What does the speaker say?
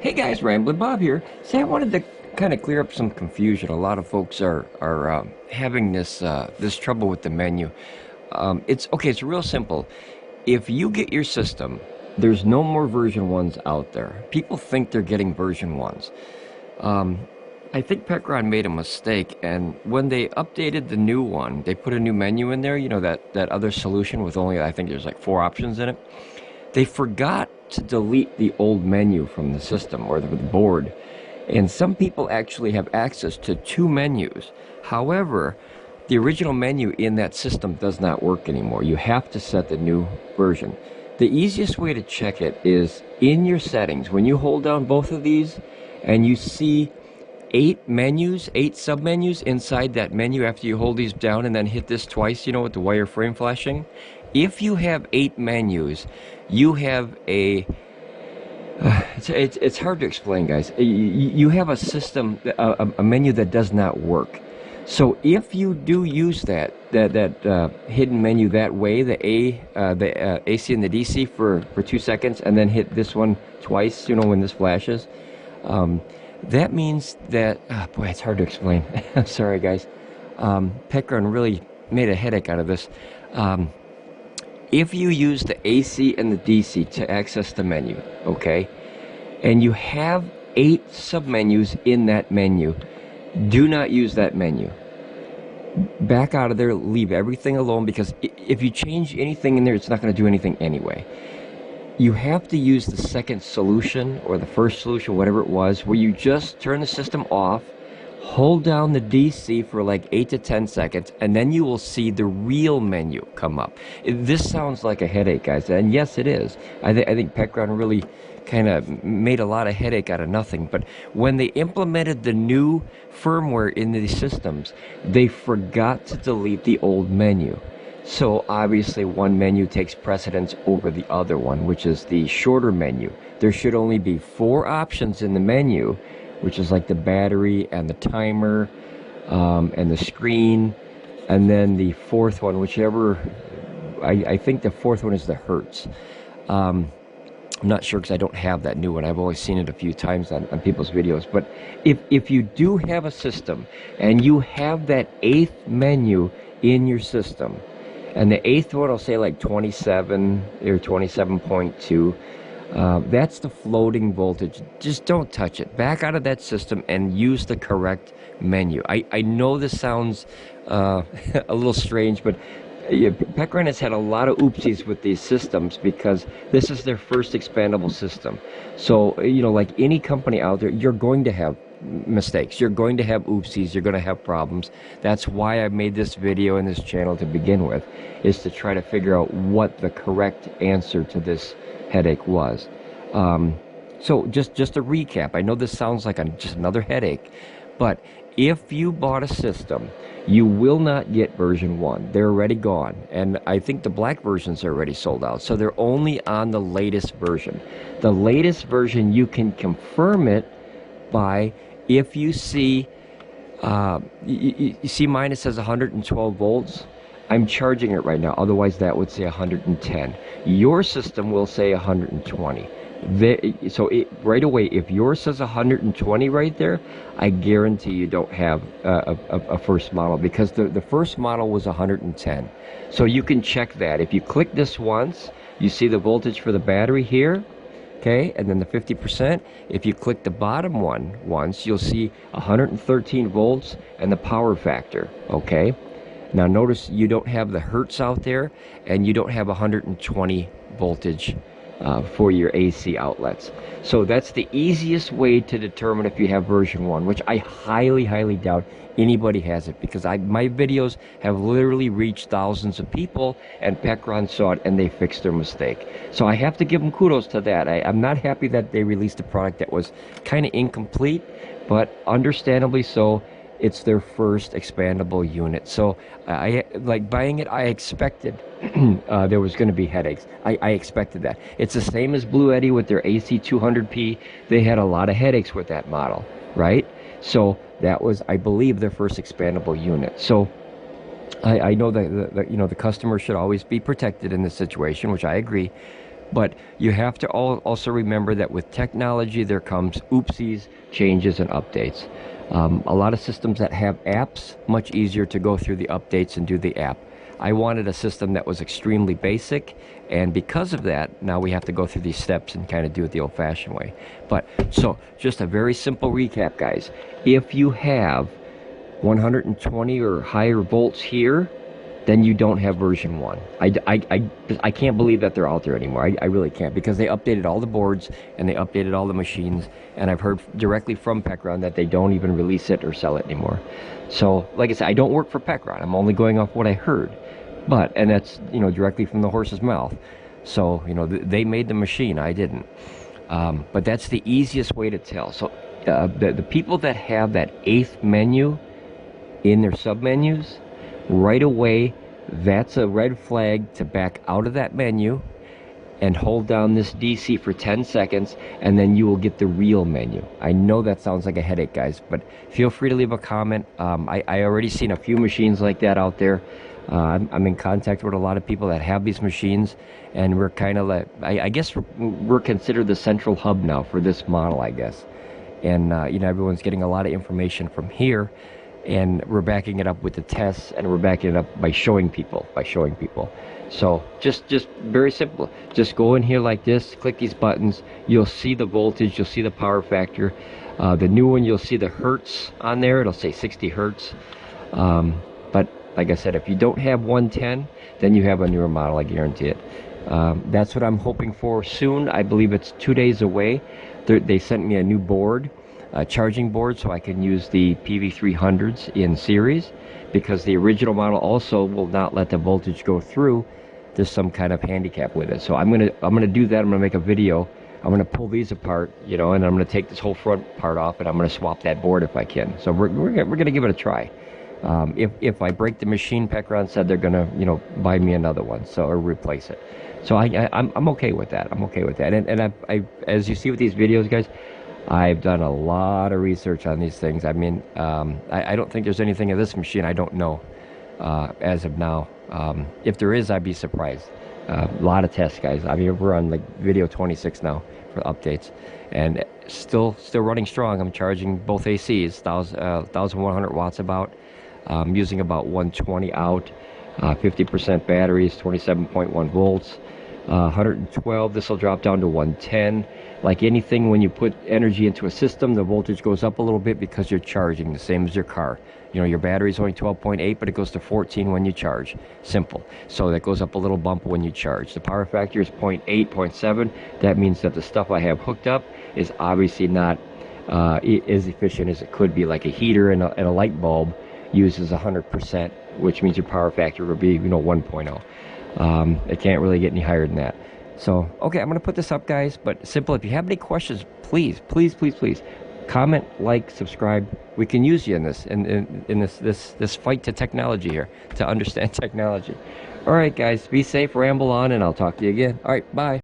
Hey guys, Ramblin Bob here. Say, I wanted to kind of clear up some confusion. A lot of folks are having this trouble with the menu. It's real simple. If you get your system, there's no more version 1s out there. People think they're getting version 1s. I think Pecron made a mistake, and when they updated the new one, they put a new menu in there, you know, that other solution with only, I think there's like 4 options in it. They forgot to delete the old menu from the system or the board. And some people actually have access to 2 menus. However, the original menu in that system does not work anymore. You have to set the new version. The easiest way to check it is in your settings. When you hold down both of these and you see 8 submenus inside that menu after you hold these down and then hit this twice, you know, with the wireframe flashing. If you have 8 menus, you have a it's hard to explain, guys. You have a system, a menu that does not work. So if you do use that hidden menu that way, the AC and the DC for 2 seconds, and then hit this one twice, you know, when this flashes, that means that, boy, it's hard to explain. I'm sorry, guys. Pecron really made a headache out of this. If you use the AC and the DC to access the menu, okay, and you have 8 submenus in that menu, do not use that menu. Back out of there, leave everything alone, because if you change anything in there, it's not going to do anything anyway. You have to use the second solution, or the first solution, whatever it was, where you just turn the system off, hold down the DC for like 8 to 10 seconds, and then you will see the real menu come up. This sounds like a headache, guys, and yes, it is. I think Pecron really kind of made a lot of headache out of nothing. But when they implemented the new firmware in these systems, they forgot to delete the old menu. So obviously one menu takes precedence over the other one, which is the shorter menu. There should only be 4 options in the menu, which is like the battery and the timer and the screen, and then the 4th one, whichever, I think the 4th one is the hertz. I'm not sure because I don't have that new one. I've always seen it a few times on people's videos. But if you do have a system and you have that 8th menu in your system, and the 8th one will say like 27 or 27.2, that's the floating voltage. Just don't touch it. Back out of that system and use the correct menu. I know this sounds a little strange, but Pecron has had a lot of oopsies with these systems because this is their first expandable system. So, you know, like any company out there, you're going to have mistakes. You're going to have oopsies. You're going to have problems. That's why I made this video and this channel to begin with, is to try to figure out what the correct answer to this headache was. So just a recap. I know this sounds like just another headache, but if you bought a system, you will not get version 1. They're already gone, and I think the black versions are already sold out, so they're only on the latest version. The latest version, you can confirm it by, if you see you see mine, it says 112 volts. I'm charging it right now, otherwise that would say 110. Your system will say 120. So right away, if yours says 120 right there, I guarantee you don't have a first model, because the first model was 110. So you can check that. If you click this once, you see the voltage for the battery here, okay, and then the 50%. If you click the bottom one once, you'll see 113 volts and the power factor, okay? Now notice you don't have the hertz out there, and you don't have 120 voltage for your AC outlets. So that's the easiest way to determine if you have version 1, which I highly doubt anybody has it, because my videos have literally reached thousands of people, and Pecron saw it and they fixed their mistake. So I have to give them kudos to that. I'm not happy that they released a product that was kind of incomplete, but understandably so. It's their first expandable unit. So like buying it, I expected there was going to be headaches. I expected that. It's the same as Blue Eddy with their AC200P. They had a lot of headaches with that model, right? So that was, I believe, their first expandable unit. So I know that you know, the customer should always be protected in this situation, which I agree. But you have to also remember that with technology there comes oopsies, changes, and updates. A lot of systems that have apps, much easier to go through the updates and do the app. I wanted a system that was extremely basic, and because of that, now we have to go through these steps and kind of do it the old-fashioned way. But, so, just a very simple recap, guys. If you have 120 or higher volts here, then you don't have version 1. I can't believe that they're out there anymore. I really can't, because they updated all the boards and they updated all the machines, and I've heard directly from Pecron that they don't even release it or sell it anymore. So, like I said, I don't work for Pecron. I'm only going off what I heard. But, and that's, you know, directly from the horse's mouth. So, you know, they made the machine, I didn't. But that's the easiest way to tell. So, the people that have that 8th menu in their submenus, right away, that's a red flag to back out of that menu and hold down this DC for 10 seconds, and then you will get the real menu. I know that sounds like a headache, guys, but feel free to leave a comment. I already seen a few machines like that out there. I'm in contact with a lot of people that have these machines, and we're kind of like, I guess we're considered the central hub now for this model, I guess. And you know, everyone's getting a lot of information from here, and we're backing it up with the tests, and we're backing it up by showing people, So just very simple. Just go in here like this, click these buttons. You'll see the voltage, you'll see the power factor. The new one, you'll see the hertz on there. It'll say 60 hertz. But like I said, if you don't have 110, then you have a newer model, I guarantee it. That's what I'm hoping for soon. I believe it's 2 days away. They sent me a new board, a charging board, so I can use the PV300s in series, because the original model also will not let the voltage go through. There's some kind of handicap with it. So I'm gonna do that. I'm gonna make a video. I'm gonna pull these apart, you know, and I'm gonna take this whole front part off, and I'm gonna swap that board if I can. So we're gonna give it a try. If I break the machine, Pecron said they're gonna, you know, buy me another one, so, or replace it. So I'm okay with that. I'm okay with that. And I as you see with these videos, guys, I've done a lot of research on these things. I mean, I don't think there's anything in this machine I don't know as of now. If there is, I'd be surprised. A lot of tests, guys. I mean, we're on like video 26 now for updates, and still running strong. I'm charging both ACs, 1,100 watts about. Using about 120 out, 50% batteries, 27.1 volts, 112. This will drop down to 110. Like anything, when you put energy into a system, the voltage goes up a little bit because you're charging, the same as your car. You know, your battery is only 12.8, but it goes to 14 when you charge. Simple. So that goes up a little bump when you charge. The power factor is 0.8, 0.7. That means that the stuff I have hooked up is obviously not as efficient as it could be. Like a heater and a light bulb uses 100%, which means your power factor will be, you know, 1.0. It can't really get any higher than that. So, okay, I'm going to put this up, guys, but simple. If you have any questions, please comment, like, subscribe. We can use you in this, in this fight to technology here, to understand technology. All right, guys, be safe, ramble on, and I'll talk to you again. All right, bye.